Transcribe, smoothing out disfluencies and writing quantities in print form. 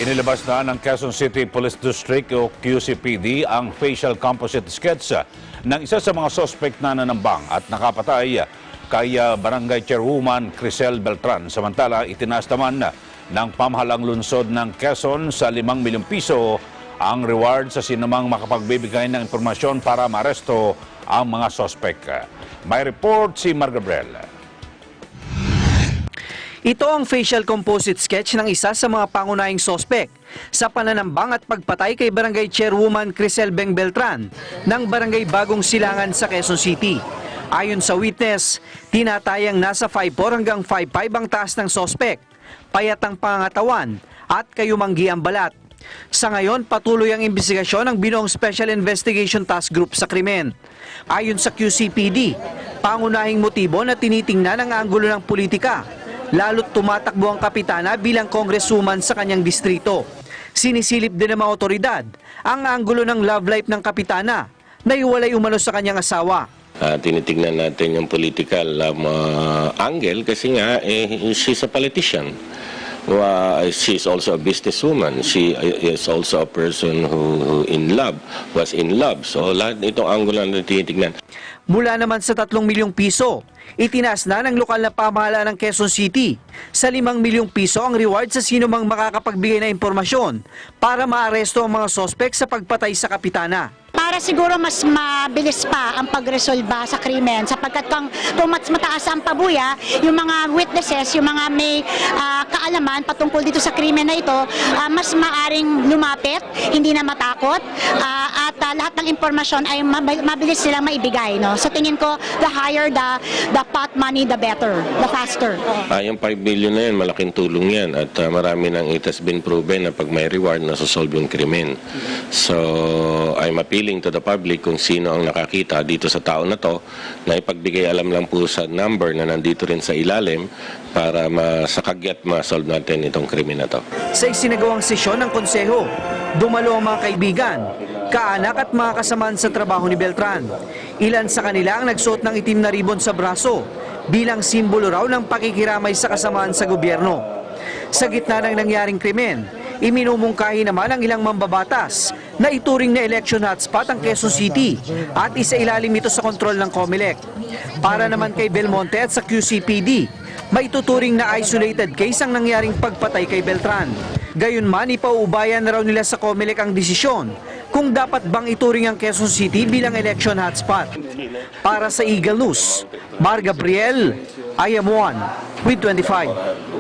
Inilabas na ng Quezon City Police District o QCPD ang facial composite sketch ng isa sa mga suspect na nanambang at nakapatay kay Barangay Chairwoman Crisel Beltran. Samantala, itinaas naman ng pamahalang lungsod ng Quezon sa 5 milyong piso ang reward sa sinumang makapagbibigay ng impormasyon para maaresto ang mga suspect. May report si Mar Gabriel. Ito ang facial composite sketch ng isa sa mga pangunahing sospek sa pananambang at pagpatay kay Barangay Chairwoman Crisel Beng Beltran ng Barangay Bagong Silangan sa Quezon City. Ayon sa witness, tinatayang nasa 5'4" hanggang 5'5" ang taas ng sospek, payat ang pangangatawan at kayumanggi ang balat. Sa ngayon, patuloy ang investigasyon ng Binoong Special Investigation Task Group sa krimen. Ayon sa QCPD, pangunahing motibo na tinitingnan ang anggulo ng politika, lalo't tumatakbo ang kapitana bilang congresswoman sa kanyang distrito. Sinisilip din ng mga otoridad ang anggulo ng love life ng kapitana na iwalay umano sa kanyang asawa. Tinitingnan natin yung political angle kasi nga she's a politician. She's also a businesswoman. She is also a person who was in love. So lahat itong anggulo na tinitingnan. Mula naman sa 3 milyong piso, itinaas na ng lokal na pamahalaan ng Quezon City sa 5 milyong piso ang reward sa sino mang makakapagbigay ng impormasyon para maaresto ang mga sospek sa pagpatay sa kapitana. Para siguro mas mabilis pa ang pagresolba sa krimen sapagkat kung mas mataas ang pabuya, yung mga witnesses, yung mga may kaalaman patungkol dito sa krimen na ito, mas maaring lumapit, hindi na matakot, at lahat ng impormasyon ay mabilis silang maibigay. No? Sa tingin ko, the higher the pot money, the better, the faster. Yung 5 million na yan, malaking tulong yan at marami nang it has been proven na pag may reward, nasosolve yung krimen. So, I'm appealing to the public kung sino ang nakakita dito sa tao na to na ipagbigay alam lang po sa number na nandito rin sa ilalim para masakagyat ma-solve natin itong krimen na to. Sa isinagawang sesyon ng konseho, dumalo ang mga kaibigan, kaanak at mga kasamaan sa trabaho ni Beltran. Ilan sa kanila ang nagsuot ng itim na ribon sa braso bilang simbolo raw ng pakikiramay sa kasamaan sa gobyerno. Sa gitna ng nangyaring krimen, iminumungkahi naman ang ilang mambabatas na ituring na election hotspot ang Quezon City at isailalim ito sa kontrol ng COMELEC. Para naman kay Belmonte at sa QCPD, maituturing na isolated case ang nangyaring pagpatay kay Beltran. Gayunman, ipauubayan na raw nila sa COMELEC ang desisyon kung dapat bang ituring ang Quezon City bilang election hotspot. Para sa Eagle News, Mar Gabriel, I am one with 25.